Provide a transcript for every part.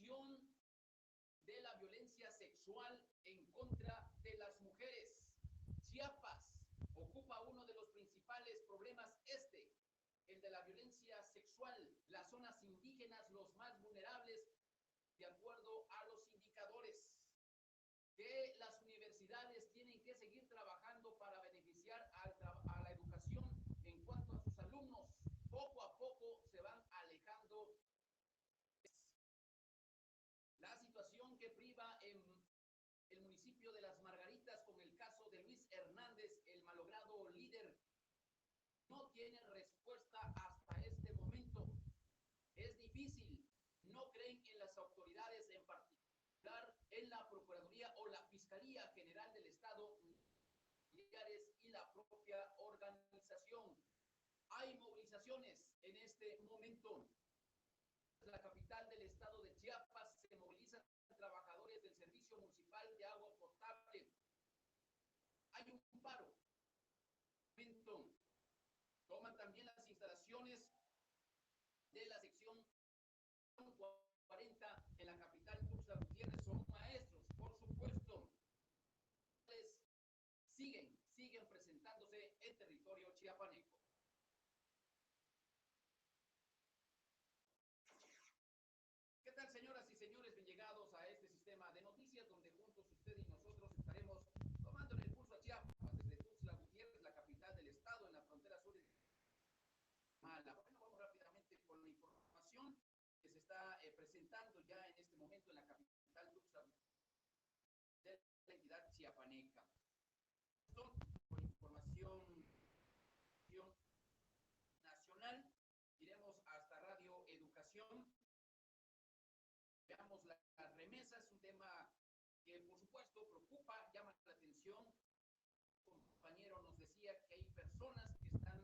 situación de la violencia sexual en contra de las mujeres. Chiapas ocupa uno de los principales problemas el de la violencia sexual, las zonas indígenas los más vulnerables, de acuerdo a los indicadores que las universidades tienen que seguir trabajando para beneficiar a la educación en cuanto a sus alumnos. Poco a poco se van alejando. La situación que priva en el municipio de Las Margaritas con el caso de Luis Hernández, el malogrado líder, no tiene respuesta hasta este momento. Es difícil, no creen en las autoridades, en particular en la Procuraduría o la Fiscalía General del Estado y la propia organización. Hay movilizaciones en este momento. En la capital del estado de Chiapas se movilizan trabajadores del Servicio Municipal de Agua Potable. Hay un paro. Toman también las instalaciones de la sección 40 en la capital Tuxtla Gutiérrez. Son maestros, por supuesto. Siguen presentándose en territorio chiapaneco. ¿Qué tal, señoras y señores? Bien llegados a este sistema de noticias donde juntos usted y nosotros estaremos tomando el pulso a Chiapas desde Tuxtla Gutiérrez, la capital del estado, en la frontera sur de Mala. Bueno, vamos rápidamente con la información que se está presentando ya en este momento en la capital Tuxtla de la entidad chiapaneca. Con información nacional, iremos hasta Radio Educación. Veamos las remesas, un tema que por supuesto preocupa, llama la atención. Un compañero nos decía que hay personas que están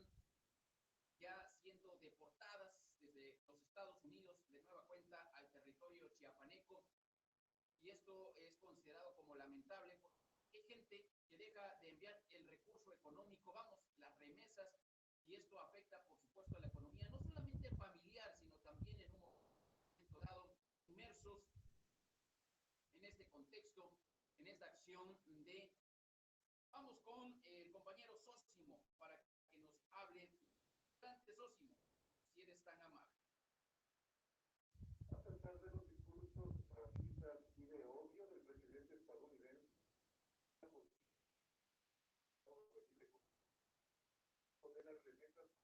ya siendo deportadas desde los Estados Unidos de nueva cuenta al territorio chiapaneco, y esto es considerado como lamentable porque hay gente que deja de enviar el recurso económico, las remesas, y esto afecta por supuesto a la economía, no solamente familiar, sino también en un momento dado inmersos en este contexto, en esta acción de... Vamos con el compañero Sósimo para que nos hable. Sósimo, si eres tan amable. A pesar de los discursos racistas y de odio del presidente estadounidense, de las remesas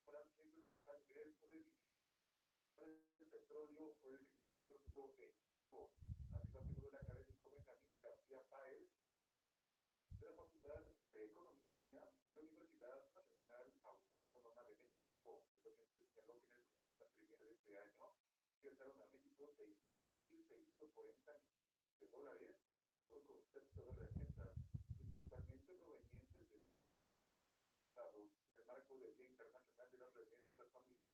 para el ingreso del petróleo o el amigo del académico Benjamín García Páez, de la Facultad de Economía de la Universidad Nacional Autónoma de México, señaló que en el trimestre de este año ingresaron a México $640 millones por concepto de remesas, principalmente provenientes de Estados, en el marco del Día Internacional de las Remesas Familiares.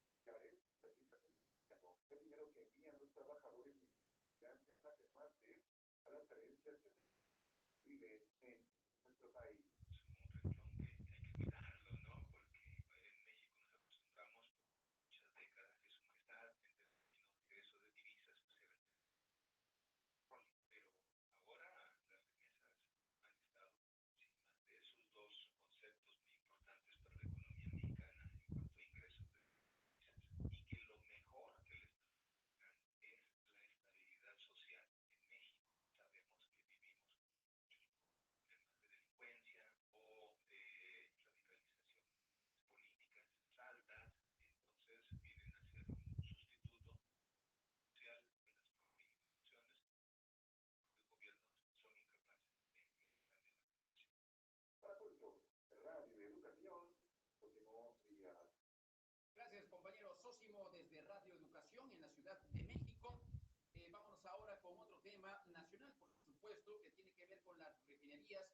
El dinero que envían los trabajadores migrantes, además de a las carencias que vive en nuestro país. Es un renglón que hay que cuidarlo, ¿no? Porque en México nos acostumbramos por muchas décadas que su majestad, en términos de ingreso de divisas, pues era pero ahora las remesas han estado encima de esos dos conceptos muy importantes para la economía mexicana en cuanto a ingresos de divisas, y que lo mejor que les dan es la estabilidad social. En México sabemos que vivimos problemas de delincuencia o de radicalización políticas altas, entonces vienen a ser un sustituto social de las instituciones. Los gobiernos son incapaces de cambiar. Para Puerto, Radio Educación, Sósimo Díaz. Gracias, compañero Sósimo, desde Radio Educación en la Ciudad de México. Vámonos ahora con otro tema nacional, por supuesto, que tiene que ver con las refinerías.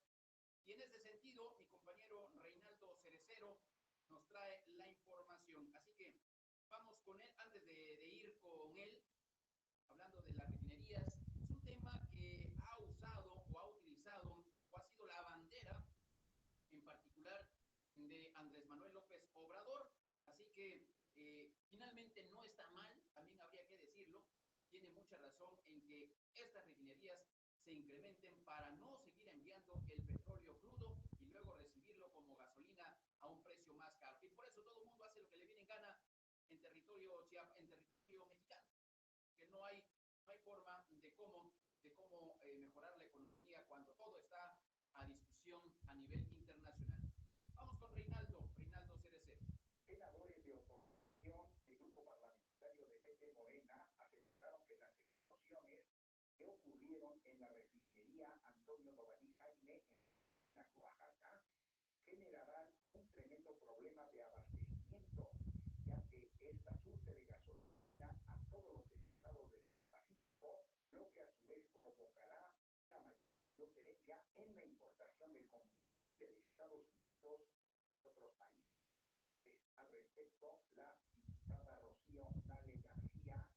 Y en ese sentido, mi compañero Reinaldo Cerecero nos trae la información. Así que vamos con él. Antes de ir con él, hablando de las refinerías, es un tema que ha usado o ha utilizado o ha sido la bandera, en particular, de Andrés Manuel López Obrador. Así que finalmente no está mal, también habría que decirlo, tiene mucha razón en que estas refinerías se incrementen para no seguir enviando el petróleo crudo y luego recibirlo como gasolina a un precio más caro. Y por eso todo el mundo hace lo que le viene en gana en territorio mexicano, que no hay forma de cómo mejorar la economía cuando todo está a discusión a nivel internacional. Vamos con Reinaldo CDC. Senadores de oposición del grupo parlamentario de PT Morena aseguraron que las explosiones que ocurrieron en la refinería Antonio Novalí Jaime en Oaxaca generarán un tremendo problema de abastecimiento, ya que esta surte de gasolina a todos los estados del Pacífico, lo que a su vez provocará una mayor diferencia en la importación del combustible de Estados Unidos y otros países. Al respecto, la diputada Rocío Nale García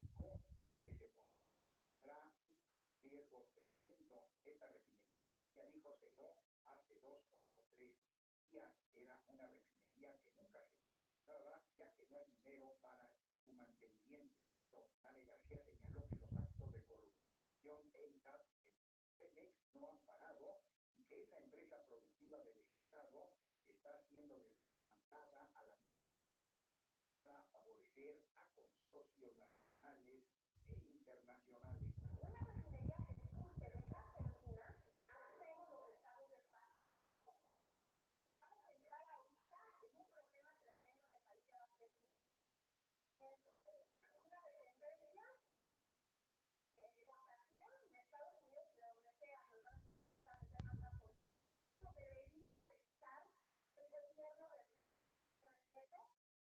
dijo que se pondrá riesgo tremendo esta refinería. Ya dijo se dio hace 2 o 3 días. Era una refinería que nunca se usaba, ya que no hay dinero para su mantenimiento. Nale García señaló que los actos de corrupción en Pemex no han parado y que esa empresa productiva del Estado está siendo desmantelada a la para favorecer a consorcios nacionales e internacionales. Una refinería que disculpe de gas fortuna, hacemos los estados del Pacífico. Vamos a entrar ahorita en un problema tremendo en el país de abastecimiento. Una dependencia de exportación de Estados Unidos y de donde sea, nos van a meter más por eso debería estar el gobierno de respeto.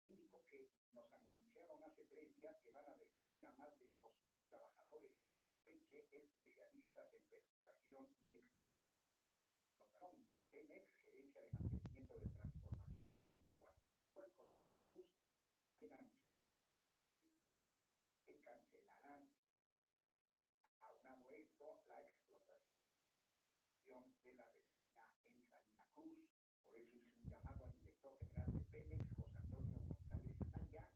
Dijo que nos anunciaron hace 3 días que van a despedir a más de 2 trabajadores que especialistas en perforación y explotación. Pemex, gerencia de mantenimiento de transformación, cuando que cancelarán aunado esto la explotación de la resina en Salina Cruz. Por eso hizo un llamado al director general de Pemex, José Antonio González Anaya,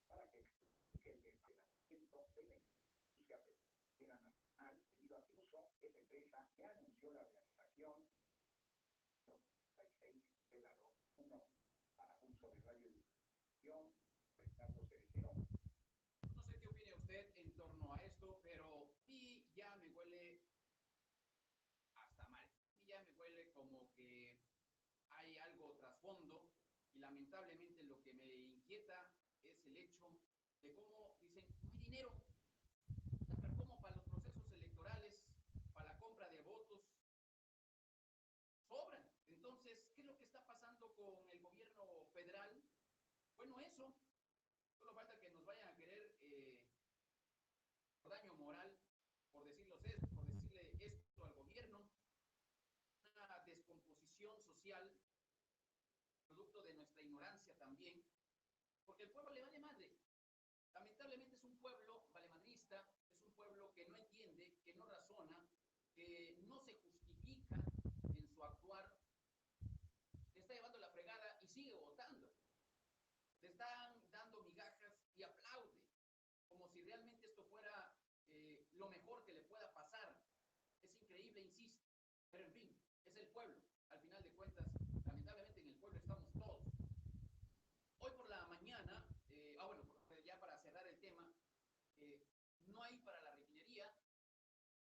para que explique el desmantelamiento de la industria petrolera nacional, debido a que esa empresa ya anunció la realización de 96 de la 1 para uso de radiodifusión. Ricardo Cerecero. No sé qué opine usted en torno a esto, pero sí ya me huele hasta mal. Sí ya me huele como que hay algo trasfondo y lamentablemente lo que me inquieta es el hecho de cómo dicen, no hay dinero, pero como para los procesos electorales, para la compra de votos, sobran. Entonces, ¿qué es lo que está pasando con el gobierno federal? Bueno, eso, solo falta que nos vayan a querer por daño moral, por decirle esto al gobierno, una descomposición social, producto de nuestra ignorancia también, porque el pueblo le vale madre. Lamentablemente es un pueblo valemadrista, es un pueblo que no entiende, que no razona, que no se justifica en su actuar, le está llevando la fregada y sigue votando. Le están dando migajas y aplaude, como si realmente esto fuera lo mejor que le pueda pasar. Es increíble, insisto, pero en fin, es el pueblo. Al final de cuentas, lamentablemente en el pueblo estamos todos. Hoy por la mañana, bueno, ya para cerrar el tema, no hay para la refinería,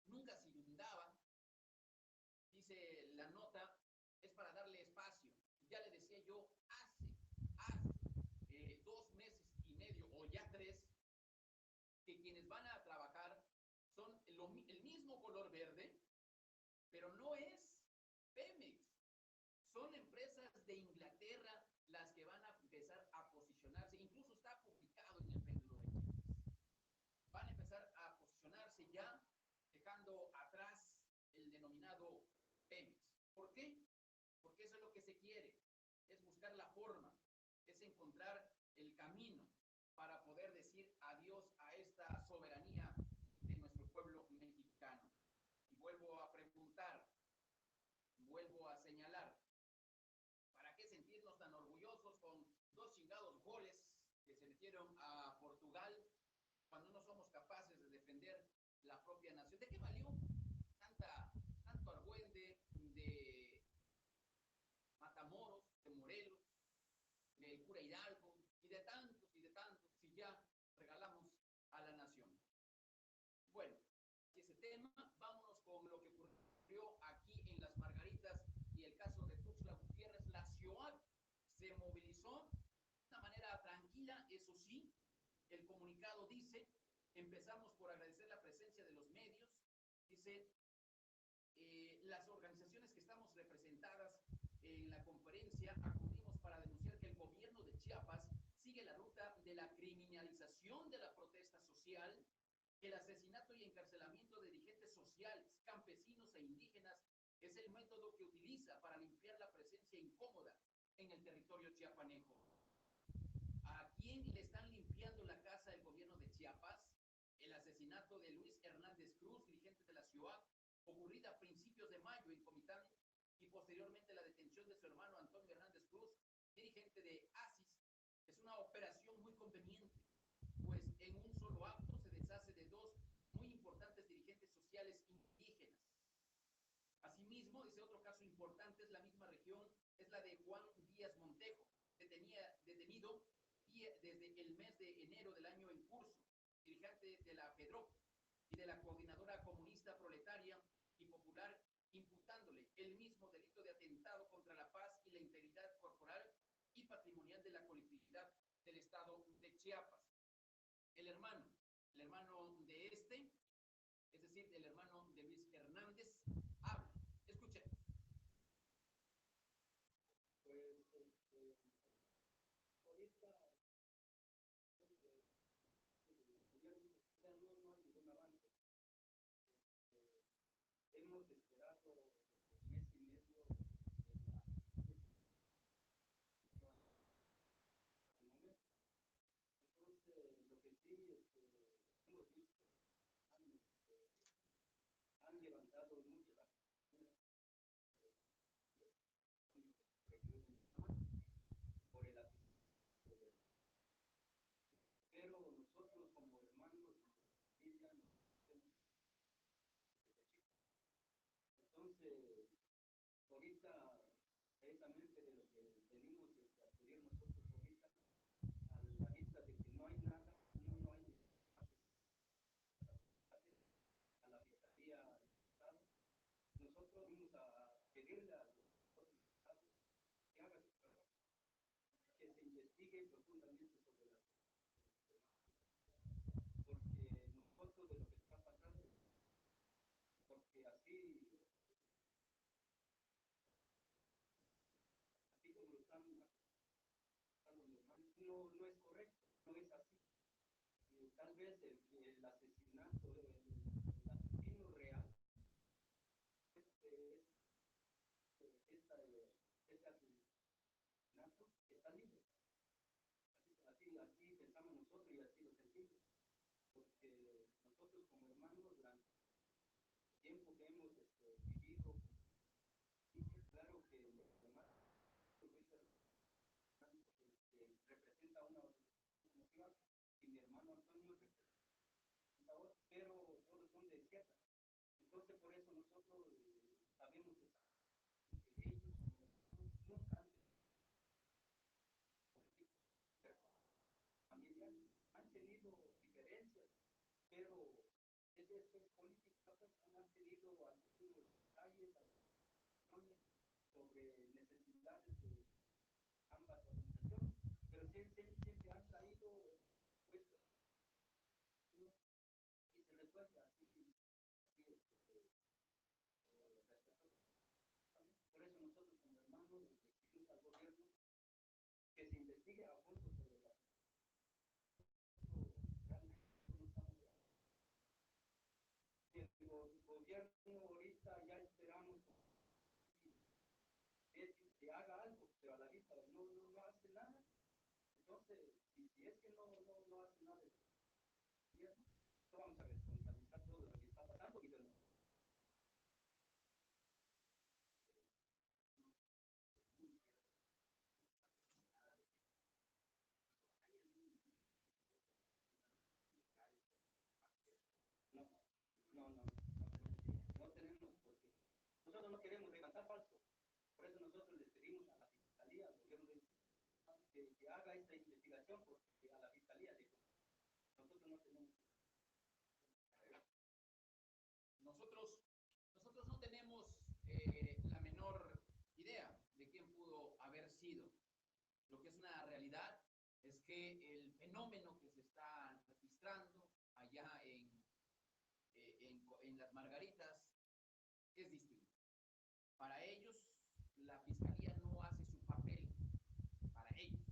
nunca se inundaba, dice la nota, es para darle espacio. Ya le decía yo, hace 2 meses y medio o ya 3, que quienes van a trabajar son el mismo color verde, pero no es Pemex. Son empresas de Inglaterra las que van a empezar a posicionarse, incluso está publicado en el péndulo de Chiapas. Van a empezar a posicionarse ya, dejando atrás el denominado Pemex. ¿Por qué? Porque eso es lo que se quiere, es buscar la forma, es encontrar el camino para poder decir adiós a esta soberanía de nuestro pueblo mexicano. Y vuelvo a preguntar, vuelvo a señalar, ¿para qué sentirnos tan orgullosos con 2 chingados goles que se metieron a Portugal cuando no somos capaces de defender la propia nación. ¿De qué valió tanto argüende de Matamoros, de Morelos, del cura Hidalgo y de tantos, si ya regalamos a la nación? Bueno, ese tema, vámonos con lo que ocurrió aquí en Las Margaritas y el caso de Tuxtla Gutiérrez. La ciudad se movilizó de una manera tranquila, eso sí. El comunicado dice, empezamos por agradecer la presencia de los medios, dice, las organizaciones que estamos representadas en la conferencia acudimos para denunciar que el gobierno de Chiapas sigue la ruta de la criminalización de la protesta social, que el asesinato y encarcelamiento de dirigentes sociales, campesinos e indígenas es el método que utiliza para limpiar la presencia incómoda en el territorio chiapaneco. ¿A quién le están limpiando la casa del gobierno de Chiapas? El asesinato de Luis Hernández Cruz, dirigente de la ciudad, ocurrida a principios de mayo en Comitán, y posteriormente la detención de su hermano Antonio Hernández Cruz, dirigente de ASIS, es una operación muy conveniente, pues en un solo acto se deshace de dos muy importantes dirigentes sociales indígenas. Asimismo, dice, otro caso importante es la misma región, es la de Juan Díaz Montejo, detenido desde el mes de enero del año en curso, dirigente de la FEDROP y de la Coordinadora Comunista Proletaria y Popular, imputándole el mismo delito de atentado contra la paz y la integridad corporal y patrimonial de la colectividad del estado de Chiapas. El hermano de este, es decir, el hermano de Luis Hernández, habla. Escuchen. Pues, ahorita no hay ningún avance. Hemos esperado mes y medio en la momento. Entonces, lo que sí hemos visto, han levantado mucho la por el asesinato. Pero nosotros como hermanos de familia nos conocemos entonces ahorita precisamente de lo que venimos a pedir nosotros ahorita a la vista de que no hay nada, no hay a la Fiscalía del Estado, nosotros vamos a pedirle a los estados que haga su trabajo, que se investigue profundamente sobre la porque nosotros de lo que está pasando, porque así como lo están acusando los hermanos, no es correcto, no es así. Tal vez el asesinato, el asesino real, ese asesinato está libre. Así pensamos nosotros y así lo sentimos. Porque nosotros como hermanos, durante el tiempo que hemos vivido, claro que los demás representa una organización y mi hermano Antonio representa otra, pero todos son de izquierda. Entonces por eso nosotros sabemos que ellos nunca han tenido diferencias, pero es política, pues, han tenido algunos detalles, algunas sobre necesidades de ambas organizaciones, pero siempre han traído pues, y se resuelve así, por eso nosotros como hermanos exigimos al gobierno que se investigue a fondo sobre la el gobierno ahorita ya esperamos que haga algo, pero a la vista no hace nada. Entonces, si es que no hace nada, no vamos a responsabilizar todo lo que está pasando y de lo nosotros no queremos levantar falso. Por eso nosotros les pedimos a la Fiscalía, al gobierno de que haga esta investigación, porque a la Fiscalía nosotros no tenemos. Nosotros no tenemos la menor idea de quién pudo haber sido. Lo que es una realidad es que el fenómeno que se está registrando allá en las Margaritas es distinto. Para ellos, la Fiscalía no hace su papel, para ellos.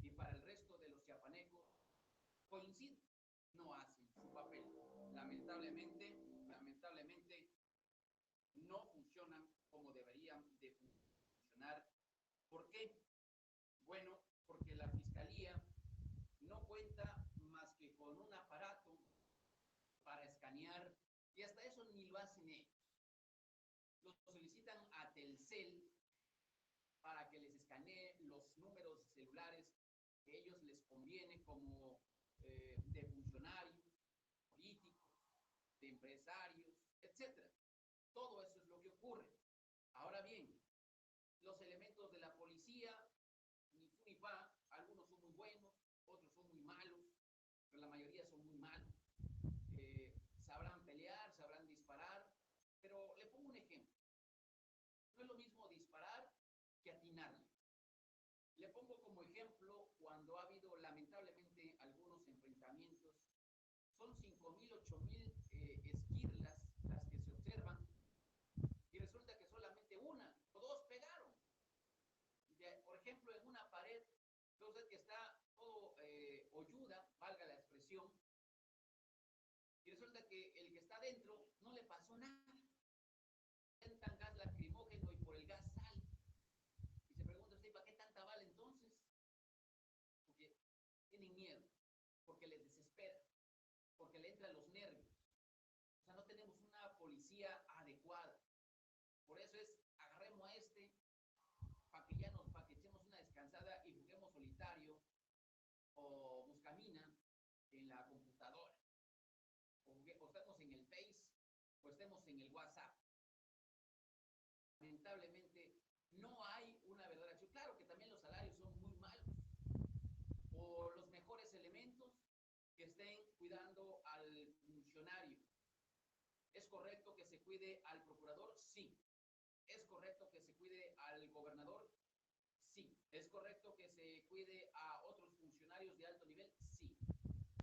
Y para el resto de los chiapanecos, coincide, no hacen su papel. Lamentablemente, no funcionan como deberían de funcionar. ¿Por qué? Bueno, porque la Fiscalía no cuenta más que con un aparato para escanear, y hasta eso ni lo hacen ellos. Los solicitan a Telcel para que les escanee los números celulares que a ellos les conviene, como de funcionarios, políticos, de empresarios, etcétera. Todo eso es lo que ocurre. Ahora bien, los elementos de la policía, ni fu ni fa, algunos son muy buenos, otros son muy malos, pero la mayoría son muy malos. Sabrán pelear, sabrán disparar, pero le pongo un ejemplo. No es lo mismo disparar que atinarle. Le pongo como ejemplo cuando ha habido lamentablemente algunos enfrentamientos. Son 5,000, 8,000 esquirlas las que se observan, y resulta que solamente una o dos pegaron. Por ejemplo, en una pared, entonces que está todo hoyuda, valga la expresión, y resulta que el que está adentro no le pasó nada. Intentan gas lacrimógeno y por el gas sale. Y se pregunta usted, ¿para qué tanta bala entonces? Porque tienen miedo, porque les desespera, porque le entran los nervios. O sea, no tenemos una policía adecuada. Por eso es, agarremos a este para que echemos una descansada y juguemos solitario o buscamina en la computadora. O estemos en el Face o estemos en el WhatsApp. Lamentablemente no hay una verdadera acción. Claro que también los salarios son muy malos. O los mejores elementos que estén cuidando al funcionario. ¿Es correcto que se cuide al procurador? Sí. ¿Es correcto que se cuide al gobernador? Sí. ¿Es correcto que se cuide a otros funcionarios de alto nivel? Sí.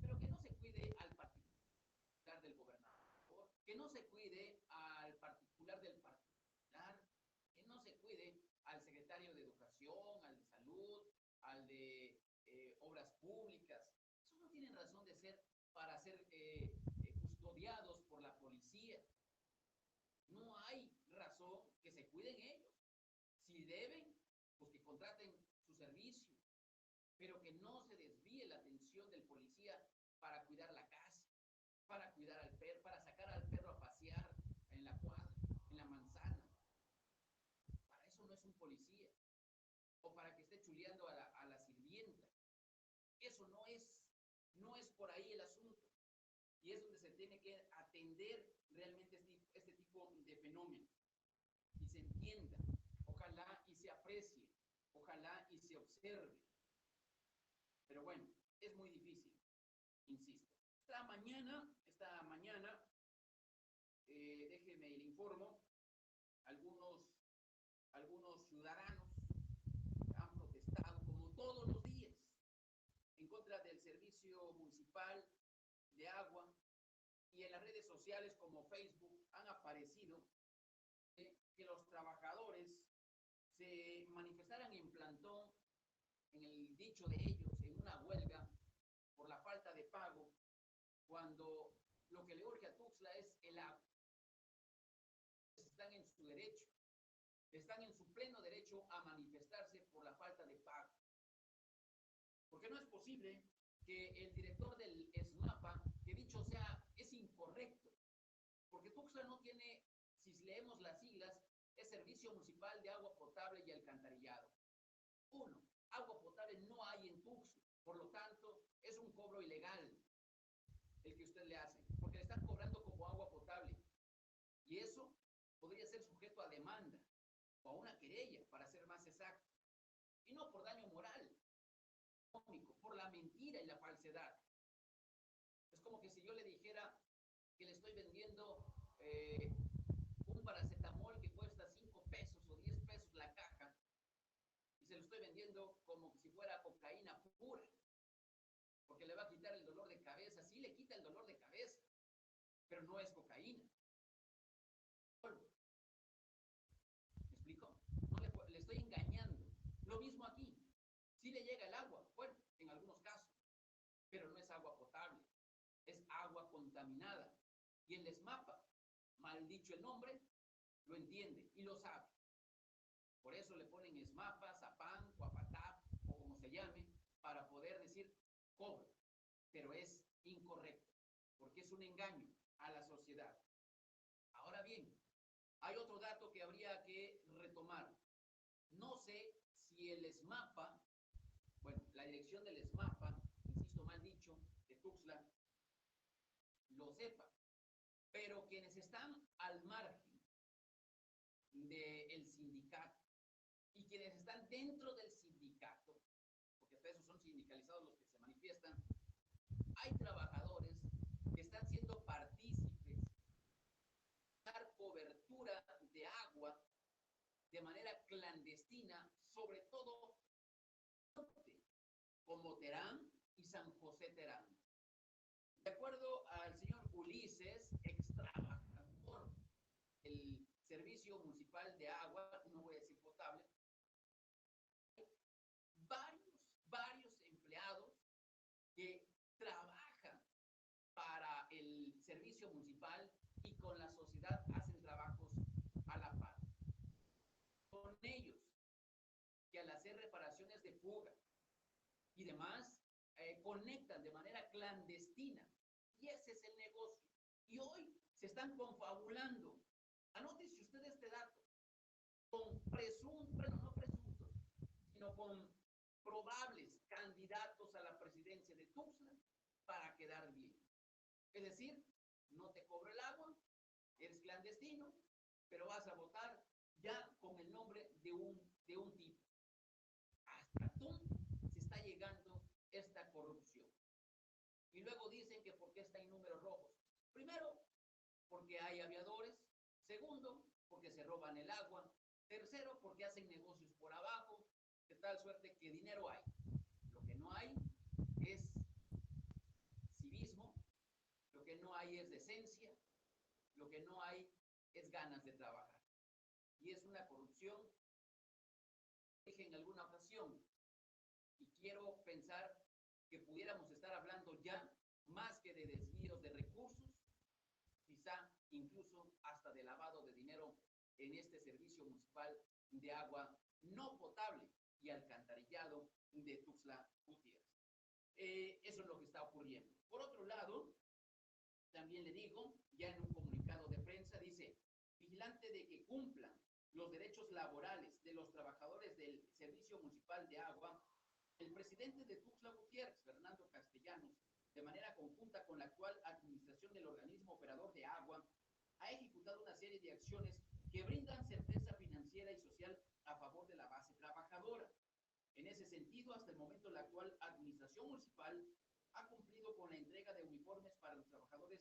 Pero que no se cuide al particular del gobernador, que no se cuide al particular del particular, que no se cuide al secretario de Educación, al de Salud, al de Obras Públicas. Esos no tienen razón de ser para ser custodiados por la policía. No hay razón que se cuiden ellos. Si deben, pues que contraten su servicio, pero que no se desvíe la atención del policía para cuidar la casa, para cuidar al perro, para sacar al perro a pasear en la cuadra, en la manzana. Para eso no es un policía. O para que esté chuleando a la sirvienta. Eso no es por ahí el asunto. Y es donde se tiene que atender realmente este tipo de fenómenos. Y se entienda, ojalá y se aprecie, ojalá y se observe. Pero bueno, es muy difícil, insisto. Esta mañana, déjeme le informo, algunos ciudadanos han protestado como todos los días en contra del servicio municipal de agua, y en las redes sociales como Facebook han aparecido que los trabajadores se manifestaran en plantón, en el dicho de ellos, en una huelga por la falta de pago, cuando lo que le urge a Tuxtla es el agua. Están en su derecho, están en su pleno derecho a manifestarse por la falta de pago. Porque no es posible que el director del ESMAPA, que dicho sea, es incorrecto, porque Tuxtla no tiene, si leemos las siglas, es Servicio Municipal de Agua Potable y Alcantarillado. Uno, agua potable no hay en Tuxtla, por lo tanto, es un cobro ilegal el que usted le hace, porque le están cobrando como agua potable, y eso podría ser sujeto o a una querella, para ser más exacto. Y no por daño moral, por la mentira y la falsedad. Es como que si yo le dijera que le estoy vendiendo un paracetamol que cuesta 5 pesos o 10 pesos la caja, y se lo estoy vendiendo como si fuera cocaína pura, porque le va a quitar el dolor de cabeza. Sí le quita el dolor de cabeza, pero no es cocaína. ¿Me explico? No le estoy engañando. Lo mismo aquí. Sí le llega el agua, bueno, en algunos casos, pero no es agua potable, es agua contaminada. Y el ESMAPA, mal dicho el nombre, lo entiende y lo sabe. Por eso le ponen ESMAPA, ZAPAN, Cuapatap o como se llame, para poder decir cobro. Pero es incorrecto, porque es un engaño a la sociedad. Ahora bien, hay otro dato que habría que retomar. No sé si el ESMAPA, bueno, la dirección del ESMAPA, insisto, mal dicho, de Tuxtla, lo sepa, pero quienes están al margen del sindicato y quienes están dentro del sindicato, porque hasta esos son sindicalizados los que se manifiestan, hay trabajadores que están siendo partícipes de dar cobertura de agua de manera clandestina, sobre todo como Terán y San José Terán. De acuerdo al señor Ulises, ex trabajador del Servicio Municipal de Agua, no voy a decir potable, varios empleados que trabajan para el servicio municipal y con la sociedad hacen trabajos a la par. Con ellos que al hacer reparaciones de fuga y demás, conectan de manera clandestina. Y ese es el negocio. Y hoy se están confabulando. Anótese usted este dato. Con presuntos, bueno, no presuntos, sino con probables candidatos a la presidencia de Tuxtla para quedar bien. Es decir, no te cobro el agua, eres clandestino, pero vas a votar ya con el nombre de un tipo. ¿Hasta dónde se está llegando esta corrupción? Y luego dicen que por qué está en números rojos. Primero, porque hay aviadores. Segundo, porque se roban el agua. Tercero, porque hacen negocios por abajo, de tal suerte que dinero hay. Lo que no hay es civismo, lo que no hay es decencia, lo que no hay es ganas de trabajar. Y es una corrupción, dije en alguna ocasión, y quiero pensar que pudiéramos estar hablando ya más que de desvíos de recursos, quizá incluso hasta de lavado de dinero en este servicio municipal de agua no potable y alcantarillado de Tuxtla Gutiérrez. Eso es lo que está ocurriendo. Por otro lado, también le digo, ya en un comunicado de prensa, dice, vigilante de que cumplan los derechos laborales de los trabajadores del Servicio Municipal de Agua, el presidente de Tuxtla Gutiérrez, Fernando Castellanos, de manera conjunta con la actual administración del organismo operador de agua, ha ejecutado una serie de acciones que brindan certeza financiera y social a favor de la base trabajadora. En ese sentido, hasta el momento, la actual administración municipal ha cumplido con la entrega de uniformes para los trabajadores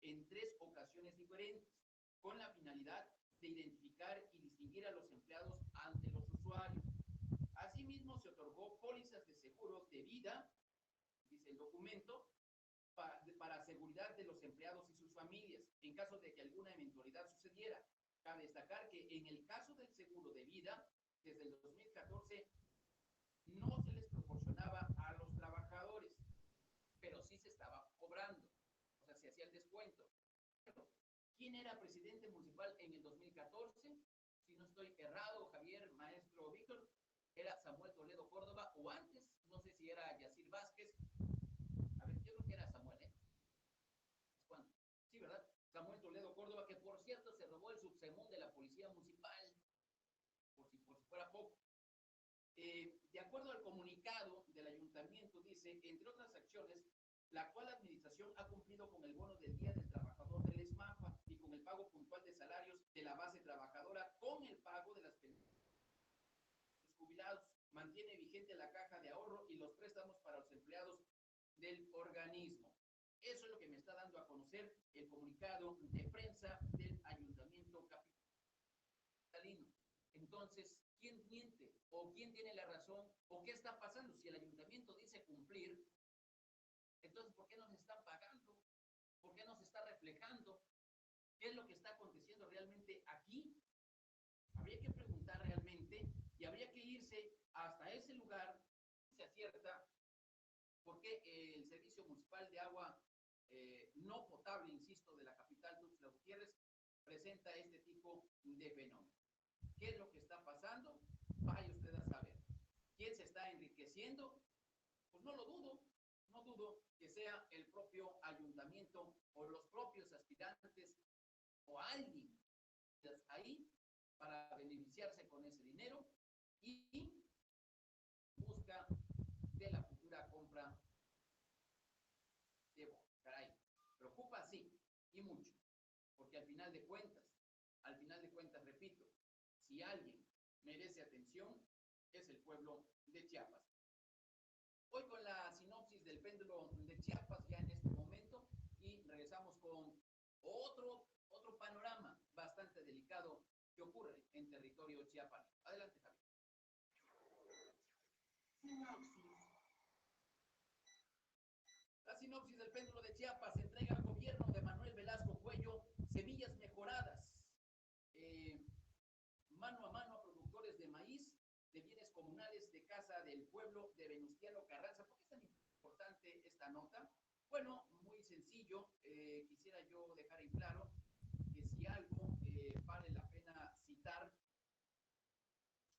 en 3 ocasiones diferentes, con la finalidad de identificar y distinguir a los empleados ante los usuarios. Asimismo, se otorgó pólizas de seguros de vida, dice el documento, para seguridad de los empleados y sus familias, en caso de que alguna eventualidad sucediera. Cabe destacar que en el caso del seguro de vida, desde el 2014, no se les proporcionaba a los trabajadores, pero sí se estaba cobrando, o sea, se hacía el descuento. ¿Quién era presidente municipal en el 2014? Si no estoy errado, Javier, maestro Víctor, era Samuel Toledo Córdoba, o antes, no sé si era Yacir Vázquez. A ver, yo creo que era Samuel, ¿eh? ¿Es cuándo? Sí, ¿verdad? Samuel Toledo Córdoba, que por cierto se robó el subsemún de la policía municipal, por si fuera poco. De acuerdo al comunicado del ayuntamiento, dice, entre otras acciones, la actual administración ha cumplido con el bono del Día del Trabajador del ESMAPA y con el pago puntual de salarios de la base trabajadora, con el pago de las pensiones jubilados, mantiene vigente la caja de ahorro y los préstamos para los empleados del organismo. Eso es lo que me está dando a conocer el comunicado de prensa del Ayuntamiento Capitalino. Entonces, ¿quién miente? ¿O quién tiene la razón? ¿O qué está pasando? Si el ayuntamiento dice cumplir, entonces, ¿por qué no se están pagando? ¿Por qué no se está reflejando? ¿Qué es lo que está aconteciendo realmente aquí? Habría que preguntar realmente y habría que irse hasta ese lugar, se acierta, porque el Servicio Municipal de Agua no potable, insisto, de la capital Tuxtla Gutiérrez, presenta este tipo de fenómeno. ¿Qué es lo que está pasando? Vaya usted a saber. ¿Quién se está enriqueciendo? Pues no lo dudo, no dudo que sea el propio ayuntamiento o los propios aspirantes o alguien ahí para beneficiarse con ese dinero y busca de la futura compra de votos. Caray, preocupa sí, y mucho, porque al final de cuentas, repito, si alguien merece atención, es el pueblo de Chiapas. Hoy con la sinopsis del péndulo de Chiapas ya en este momento y regresamos con otro panorama bastante delicado que ocurre en territorio chiapaneco. Adelante, Javier. Sinopsis. La sinopsis del péndulo de Chiapas entrega al gobierno de Manuel Velasco Cuello semillas mejoradas, mano a mano a productores de maíz, de bienes comunales de Casa del Pueblo de Venustiano Carranza. ¿Por qué es tan importante esta nota? Bueno, muy sencillo. Quisiera yo dejar en claro que si algo vale la pena citar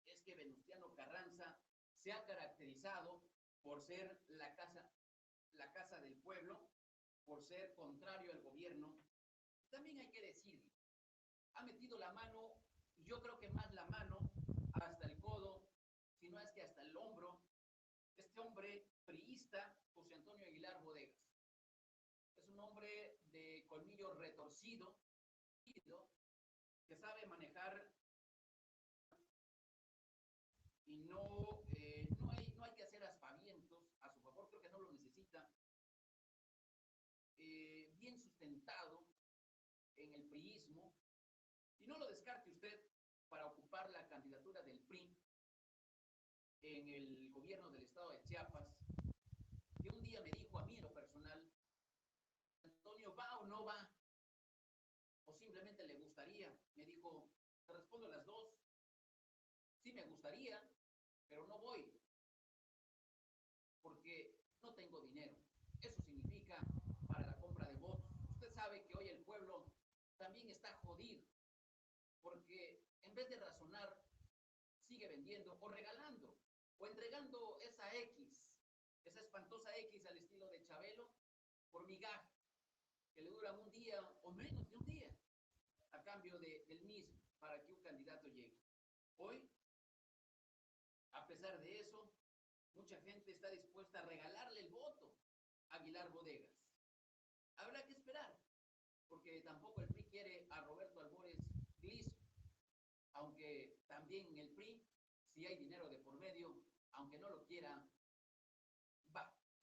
es que Venustiano Carranza se ha caracterizado por ser la casa del pueblo, por ser contrario al gobierno. También hay que decir, ha metido la mano, y yo creo que más la mano, hasta el codo, si no es que hasta el hombro, este hombre priista, José Antonio Aguilar Bodegas. Es un hombre de colmillo retorcido, que sabe manejar y no hay que hacer aspavientos a su favor, creo que no lo necesita. Bien sustentado en el priismo, y no lo descarte usted para ocupar la candidatura del PRI en el gobierno del estado de Chiapas, que un día me dijo a mí en lo personal, Antonio, ¿va o no va? O simplemente le gustaría. Me dijo, te respondo las dos. Sí me gustaría, pero no voy, porque no tengo dinero. Eso significa para la compra de votos. Usted sabe que hoy el pueblo también está jodido, porque en vez de razonar, sigue vendiendo o regalando o entregando esa espantosa X al estilo de Chabelo por migaja, que le dura un día o menos de un día, a cambio del mismo, para que un candidato llegue. Hoy, a pesar de eso, mucha gente está dispuesta a regalarle el voto a Aguilar Bodegas. Habrá que esperar, porque tampoco el PRI quiere a Roberto Albores Gliso, aunque también en el PRI, si hay dinero de por medio, aunque no lo quiera,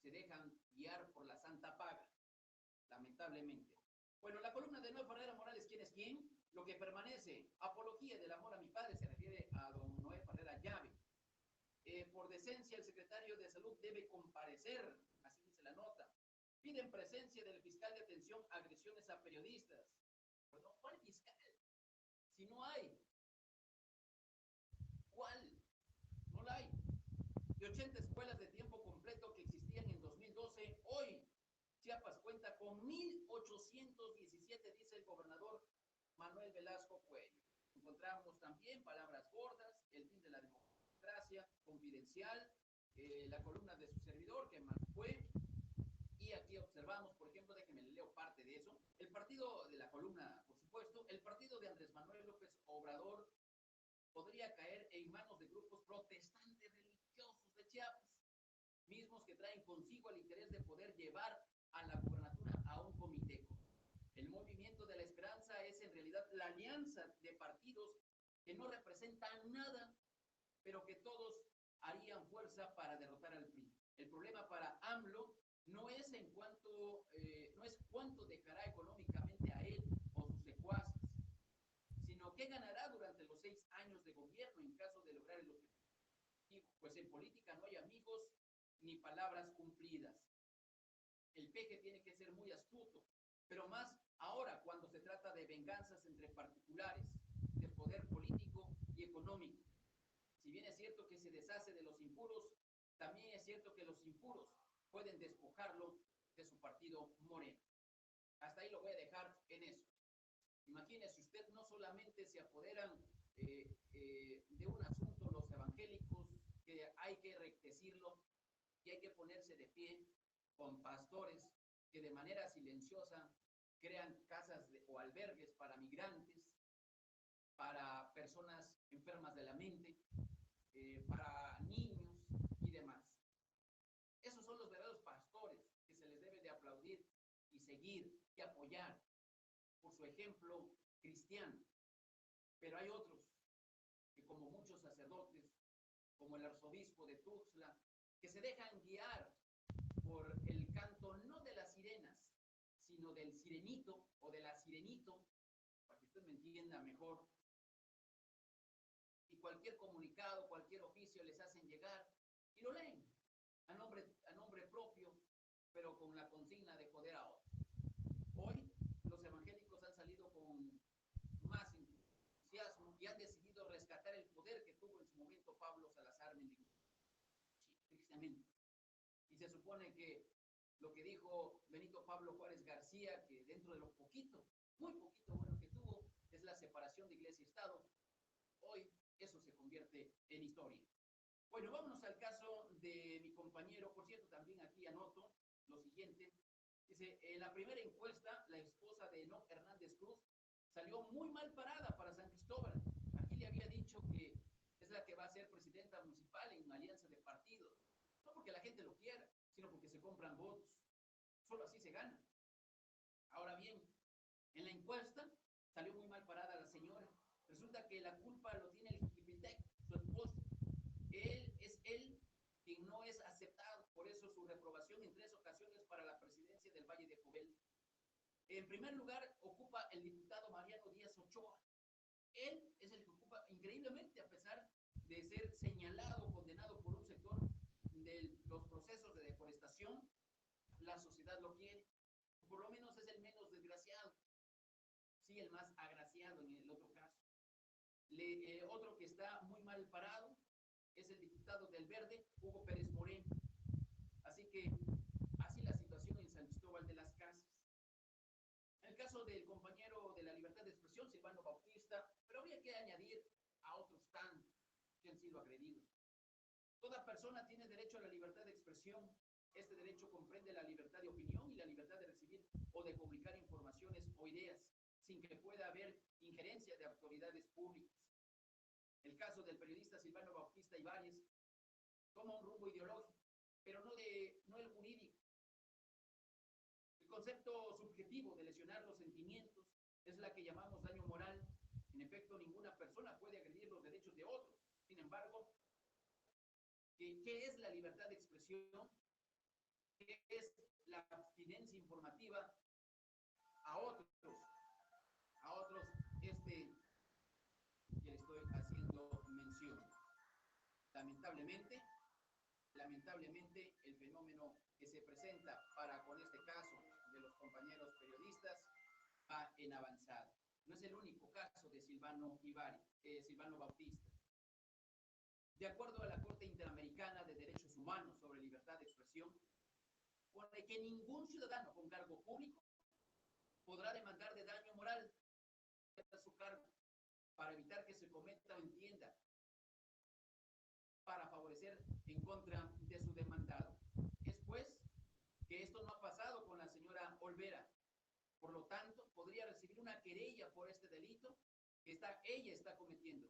se dejan guiar por la santa paga, lamentablemente. Bueno, la columna de Noé Ferrera Morales, ¿quién es quién? Lo que permanece, apología del amor a mi padre, se refiere a don Noé Ferrera Llave. Por decencia, el secretario de Salud debe comparecer, así dice la nota. Piden presencia del fiscal de atención a agresiones a periodistas. Bueno, ¿cuál fiscal? Si no hay. ¿Cuál? No la hay. De 80 escuelas de tiempo completo que existían en 2012, hoy Chiapas cuenta con 1,817, dice el gobernador Manuel Velasco Cuello. Encontramos también palabras gordas, el fin de la democracia, confidencial, la columna de su servidor, que más fue, y aquí observamos, por ejemplo, déjenme leo parte de eso, el partido de la columna, por supuesto, el partido de Andrés Manuel López Obrador podría caer en manos de grupos protestantes religiosos de Chiapas, mismos que traen consigo el interés de poder llevar a la gubernatura a un comiteco. El Movimiento de la Esperanza es en realidad la alianza de partidos que no representan nada, pero que todos harían fuerza para derrotar al PRI. El problema para AMLO no es no es cuánto dejará económicamente a él o sus secuaces, sino qué ganará durante los 6 años de gobierno en caso de lograr el objetivo. Pues en política no hay amigos ni palabras cumplidas. El peje tiene que ser muy astuto, pero más ahora cuando se trata de venganzas entre particulares, de poder político y económico. Si bien es cierto que se deshace de los impuros, también es cierto que los impuros pueden despojarlo de su partido Moreno. Hasta ahí lo voy a dejar en eso. Imagínese usted, no solamente se apoderan de un asunto los evangélicos, que hay que rectecirlo y hay que ponerse de pie con pastores que de manera silenciosa crean casas o albergues para migrantes, para personas enfermas de la mente, para niños y demás. Esos son los verdaderos pastores que se les debe de aplaudir y seguir y apoyar por su ejemplo cristiano. Pero hay otros que, como muchos sacerdotes, como el arzobispo de Tuxtla, que se dejan guiar por el canto no de las sirenas, sino del sirenito o de la sirenito, para que usted me entienda mejor. Y cualquier comunicado, cualquier oficio les hacen llegar y lo leen a nombre propio, pero con la consigna de joder a otros. Hoy los evangélicos han salido con más entusiasmo y han decidido rescatar el poder que tuvo en su momento Pablo Salazar Mendicuti. Tristemente. Y se supone que lo que dijo Benito Pablo Juárez García, que dentro de lo poquito, muy poquito bueno que tuvo, es la separación de iglesia y Estado, hoy eso se convierte en historia. Bueno, vámonos al caso de mi compañero. Por cierto, también aquí anoto lo siguiente. Dice, en la primera encuesta, la esposa de Enoc Hernández Cruz salió muy mal parada para San Cristóbal. Aquí le había dicho que es la que va a ser presidenta municipal en una alianza de partidos. No porque la gente lo quiera, sino porque se compran votos. Solo así se gana. Ahora bien, en la encuesta salió muy mal parada la señora. Resulta que la culpa lo tiene el Jiquipiltec, su esposo. Él quien no es aceptado, por eso su reprobación en 3 ocasiones para la presidencia del Valle de Jobel. En primer lugar, ocupa el diputado Mariano Díaz Ochoa. Él es el que ocupa, increíblemente, a pesar de ser señalado, condenado por un sector de los procesos de deforestación, la sociedad lo quiere. Por lo menos es el menos desgraciado. Sí, el más agraciado en el otro caso. Otro que está muy mal parado es el diputado del Verde, Hugo Pérez Moreno. Así que, así la situación en San Cristóbal de las Casas. En el caso del compañero de la libertad de expresión, Silvano Bautista, pero habría que añadir a otros tantos que han sido agredidos. Toda persona tiene derecho a la libertad de expresión. Este derecho comprende la libertad de opinión y la libertad de recibir o de publicar informaciones o ideas, sin que pueda haber injerencia de autoridades públicas. El caso del periodista Silvano Bautista Ibáñez toma un rumbo ideológico, pero no el jurídico. El concepto subjetivo de lesionar los sentimientos es la que llamamos daño moral. En efecto, ninguna persona puede agredir los derechos de otros. Sin embargo, ¿qué es la libertad de expresión? ¿Qué es la abstinencia informativa a otros? Ya le estoy haciendo mención. Lamentablemente, el fenómeno que se presenta para con este caso de los compañeros periodistas va en avanzada. No es el único caso de Silvano Bautista. De acuerdo a la Corte Interamericana de Derechos Humanos sobre libertad de expresión, pone que ningún ciudadano con cargo público podrá demandar de daño moral a su cargo para evitar que se cometa o entienda para favorecer en contra de su demandado. Es pues que esto no ha pasado con la señora Olvera. Por lo tanto, podría recibir una querella por este delito que ella está cometiendo,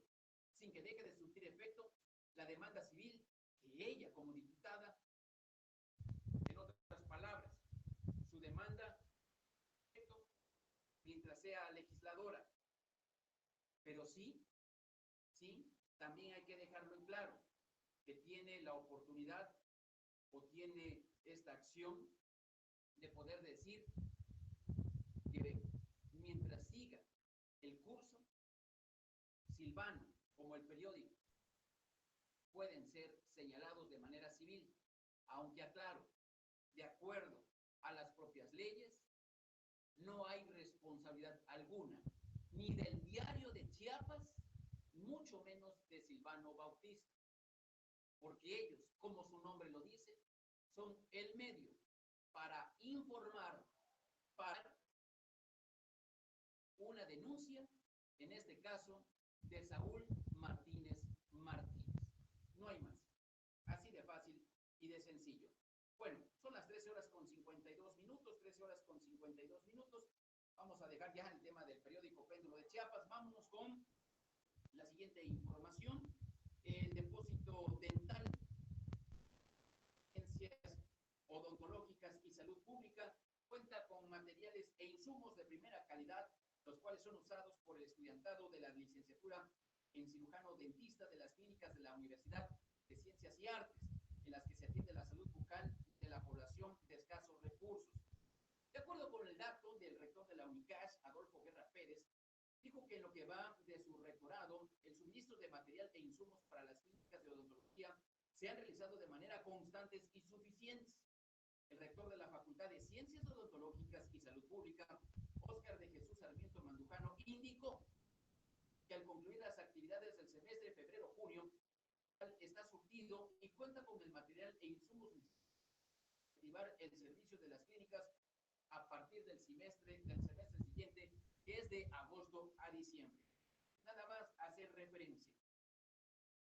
sin que deje de surtir efecto la demanda civil que ella, como diputada, en otras palabras, su demanda mientras sea legisladora. Pero sí, también hay que que dejarlo en claro, que tiene la oportunidad o tiene esta acción de poder decir que mientras siga el curso, Silvano, como el periódico, pueden ser señalados de manera civil, aunque aclaro, de acuerdo a las propias leyes, no hay responsabilidad alguna, ni del diario de Chiapas, mucho menos de Silvano Bautista, porque ellos, como su nombre lo dice, son el medio para informar, para una denuncia, en este caso, de Saúl Martínez Martínez. No hay más. Así de fácil y de sencillo. Bueno, son las 13 horas con 52 minutos, 13 horas con 52 minutos. Vamos a dejar ya el tema del periódico Péndulo de Chiapas. Vámonos con la siguiente información. El depósito dental, ciencias odontológicas y salud pública cuenta con materiales e insumos de primera calidad, los cuales son usados por el estudiantado de la licenciatura en cirujano dentista de las clínicas de la Universidad de Ciencias y Artes, en las que se atiende la salud bucal de la población de escasos recursos. De acuerdo con el dato del rector de la UNICASH, Adolfo Guerra Pérez, dijo que en lo que va de su rectorado, el suministro de material e insumos para las clínicas de odontología se han realizado de manera constantes y suficientes. El rector de la Facultad de Ciencias Odontológicas y Salud Pública, Óscar de Jesús Sarmiento Mandujano, indicó que al concluir las actividades del semestre febrero-junio, está surtido y cuenta con el material e insumos para activar el servicio de las clínicas a partir del semestre siguiente, que es de agosto a diciembre. Nada más hacer referencia.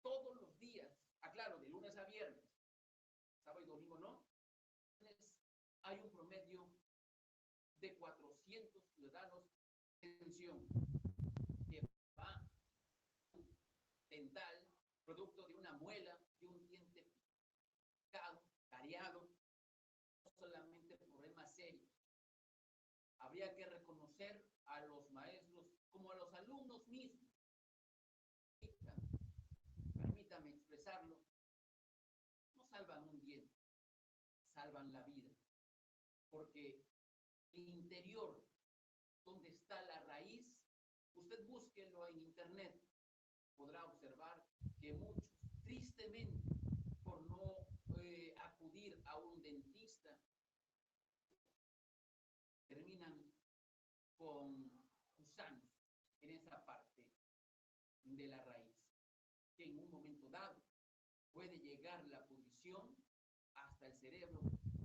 Todos los días, aclaro, de lunes a viernes, sábado y domingo no, hay un promedio de 400 ciudadanos en atención que va dental, producto de una muela, de un diente picado, cariado, no solamente problemas serios. Habría que reconocer a los maestros como a los alumnos mismos. Permítame expresarlo, no salvan un diente, salvan la vida. Porque el interior, donde está la raíz, usted búsquelo en internet, podrá observar que muchos, tristemente, por no acudir a un dentista, terminan con gusanos en esa parte de la raíz, que en un momento dado puede llegar la pudrición hasta el cerebro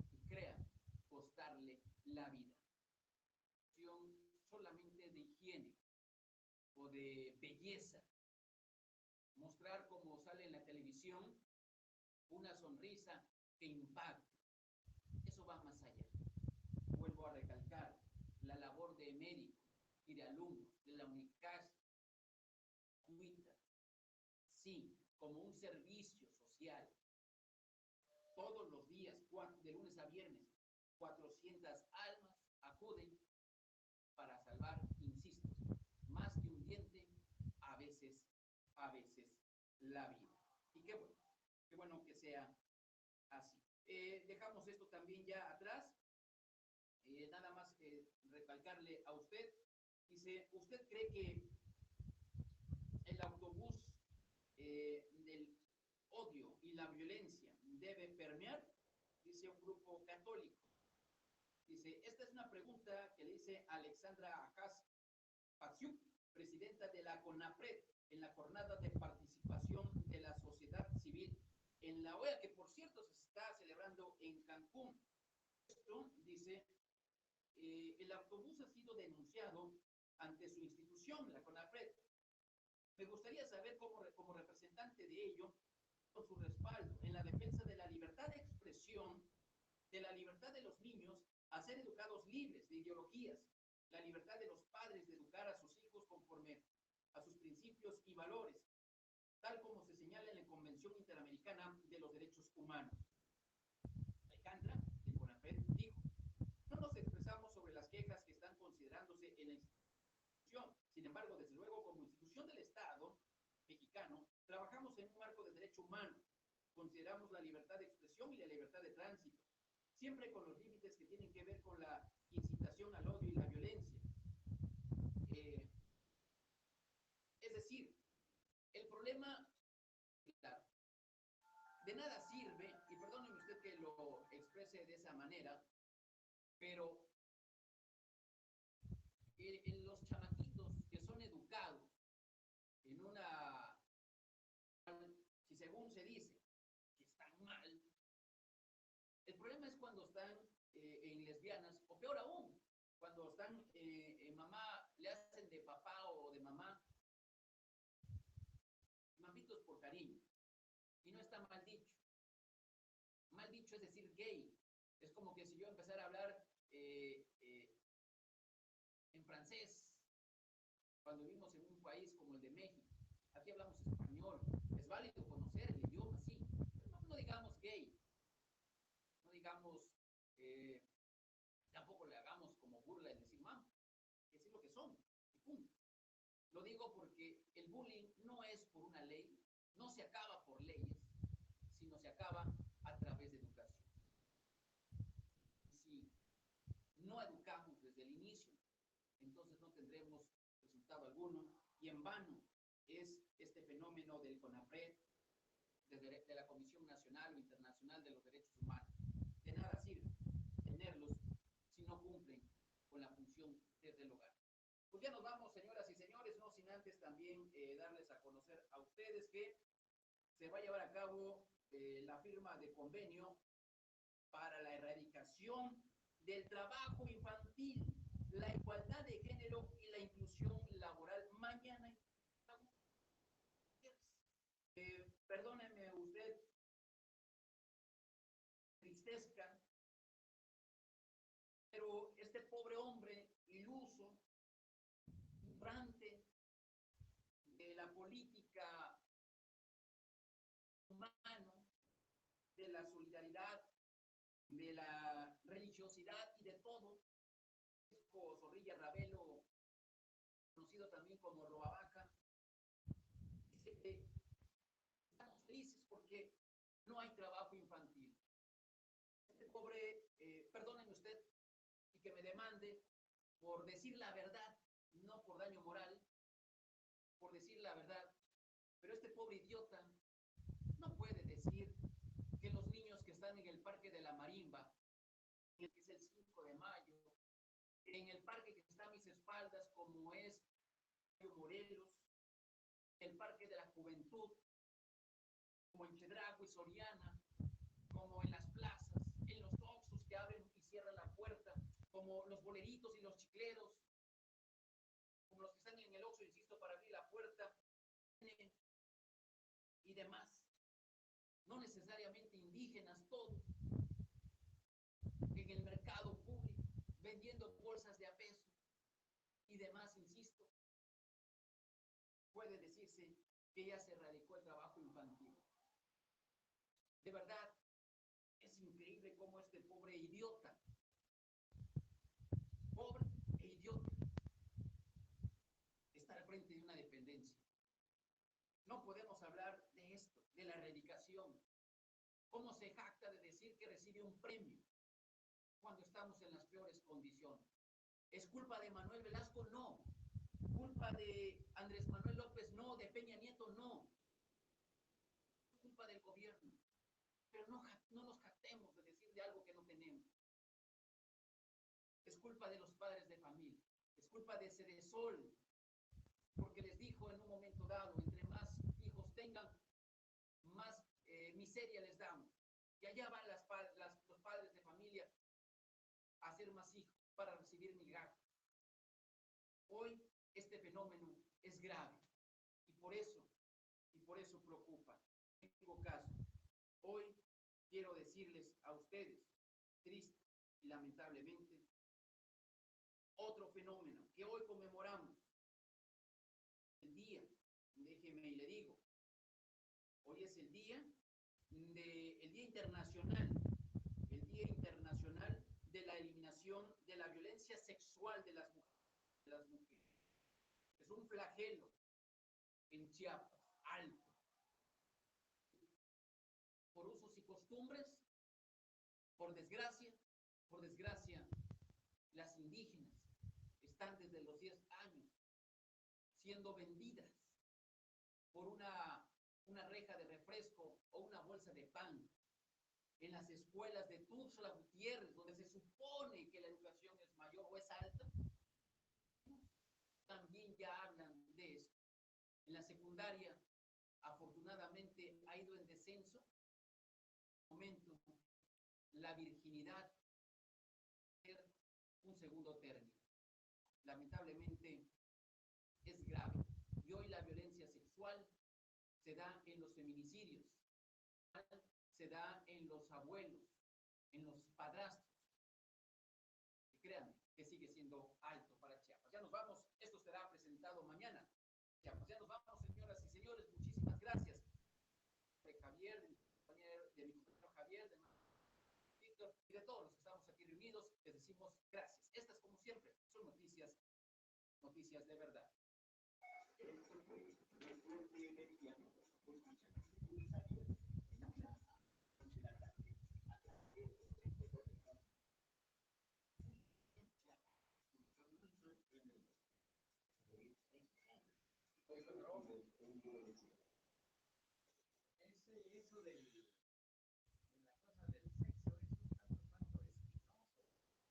y crean costarle la vida. Solamente de higiene o de belleza, mostrar como sale en la televisión una sonrisa que impacta. Eso va más allá. Vuelvo a recalcar la labor de médicos y de alumnos de la UNICASH, sí, como un servicio social. Todos los días, de lunes a viernes, 400 almas acuden para salvar, insisto, más que un diente, a veces la vida. Y qué bueno que sea así. Dejamos esto también ya atrás. Nada más recalcarle a usted, dice, ¿usted cree que el autobús del odio y la violencia debe permear? Dice un grupo católico. Dice, esta es una pregunta que le dice Alexandra Acas Patsiuk, presidenta de la CONAPRED, en la jornada de participación de la sociedad civil en la OEA, que por cierto se está celebrando en Cancún. Esto, dice, el autobús ha sido denunciado ante su institución, la CONAPRED. Me gustaría saber como representante de ello, con su respaldo en la defensa de la libertad de expresión, de la libertad de los niños a ser educados libres de ideologías, la libertad de los padres de educar a sus hijos conforme a sus principios y valores, tal como se señala en la Convención Interamericana de los Derechos Humanos. Alejandra, de CONAPRED, dijo, no nos expresamos sobre las quejas que están considerándose en la institución. Sin embargo, desde luego, como institución del Estado mexicano, trabajamos en consideramos la libertad de expresión y la libertad de tránsito, siempre con los límites que tienen que ver con la incitación al odio y la violencia. Es decir, el problema, claro, de nada sirve, y perdóneme usted que lo exprese de esa manera, pero en los chamaquitos que son educados en una, si según se dice, que están mal, el problema es cuando están en lesbianas, o peor aún, cuando están en mamá, le hacen de papá o de mamá, mamitos por cariño, y no está mal dicho. Mal dicho es decir gay. Es como que si yo empezara a hablar en francés, cuando vivimos en un país como el de México, aquí hablamos español, es válido conocer el idioma, sí, pero no digamos gay, no digamos, tampoco le hagamos como burla el decir mam, que es lo que son, y punto. Lo digo porque el bullying no es por una ley, no se acaba por leyes, sino se acaba a través de educación. Si no educamos desde el inicio, entonces no tendremos resultado alguno, y en vano es este fenómeno del CONAPRED, de la Comisión Nacional o Internacional de los Derechos Humanos. De nada sirve tenerlos si no cumplen con la función desde el hogar. Pues ya nos vamos, señoras y señores, no sin antes también darles a conocer a ustedes que se va a llevar a cabo la firma de convenio para la erradicación del trabajo infantil, la igualdad de género y la inclusión laboral. Mañana, perdóneme usted, tristezca, pero este pobre hombre iluso, ignorante de la política humana, de la solidaridad, de la religiosidad y de todo, Zorrilla Ravelo, conocido también como Roabaca, dice que estamos felices porque no hay trabajo infantil. Este pobre, perdónenme usted, y que me demande por decir la verdad, no por daño moral, por decir la verdad, pero este pobre idiota no puede decir que los niños que están en el Parque de la Marimba, que es el 5 de mayo, en el parque que está a mis espaldas, como es Morelos, el Parque de la Juventud, como en Chedraui y Soriana, como en las plazas, en los oxxos que abren y cierran la puerta, como los boleritos y los chicleros, como los que están en el oxxo, insisto, para abrir la puerta, y demás, no necesariamente indígenas, todos, en el mercado público, vendiendo bolsas de a peso y demás, insisto, puede decirse que ya se erradicó el trabajo infantil. De verdad, es increíble cómo este pobre idiota, pobre e idiota, está al frente de una dependencia. No podemos hablar de esto, de la erradicación. ¿Cómo se jacta de decir que recibe un premio cuando estamos en las peores condiciones? ¿Es culpa de Manuel Velasco? No. ¿Culpa de Andrés Manuel López? No. ¿De Peña Nieto? No. Es culpa del gobierno. Pero no nos jactemos de decir de algo que no tenemos. Es culpa de los padres de familia. Es culpa de Cedesol, porque les dijo en un momento dado, entre más hijos tengan, más miseria les damos. Y allá van los padres de familia a hacer más hijos para recibir migajas. Hoy este fenómeno es grave y por eso preocupa. Tengo caso. Hoy quiero decirles a ustedes, triste y lamentablemente, otro fenómeno que hoy conmemoramos, el día, déjeme y le digo, hoy es el día internacional, el Día Internacional de la Eliminación de la Violencia Sexual de las mujeres. Es un flagelo en Chiapas, alto. costumbres, por desgracia, las indígenas están desde los 10 años siendo vendidas por una reja de refresco o una bolsa de pan en las escuelas de Tuxtla Gutiérrez, donde se supone que la educación es mayor o es alta. También ya hablan de esto. En la secundaria, afortunadamente, ha ido en descenso. En este momento, la virginidad es un segundo término. Lamentablemente, es grave. Y hoy la violencia sexual se da en los feminicidios, se da en los abuelos, en los padrastros. Créanme que sigue siendo alto para Chiapas. Ya nos vamos, esto será presentado mañana. Chiapas, ya nos vamos, señoras y señores, muchísimas gracias. De Javier, de mi compañero Javier, de Víctor y de todos los que estamos aquí reunidos, les decimos gracias. Estas, como siempre, son noticias de verdad. Eso de la cosa del sexo es un tanto espinoso,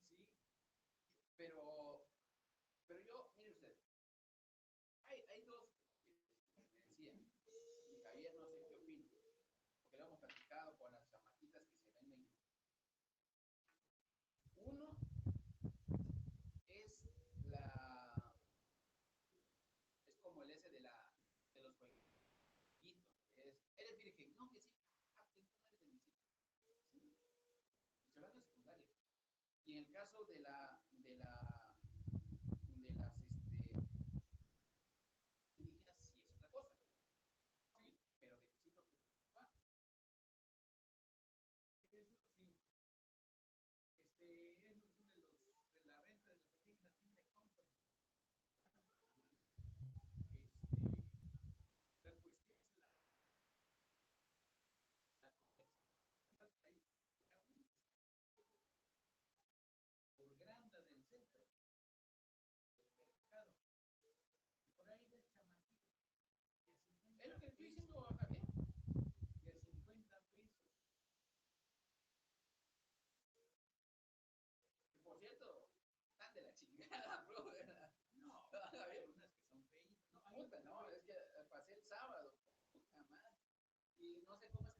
¿sí? Pero yo, mire usted, hay dos, me decía, y Javier no sé qué opina, porque lo hemos platicado con las chamaquitas que se venden. Uno es como el ese de los jueguitos. Eres virgen, no, que sí, tú no eres de mi sitio. Sí. Se va a la secundaria. Y en el caso de las indígenas, sí es otra cosa. Sí, pero de qué sitio va. Eso sí. Eso es uno de la renta de los indígenas tiene compra. La cuestión es la por Granda del centro del mercado. Por ahí del chamaquito. Es lo que estoy diciendo a Javier. De 50 pesos. Que por cierto, están de la chingada, brother. No, hay unas que son feitas. No, puta, no, es que pasé el sábado. Puta madre. Y no sé cómo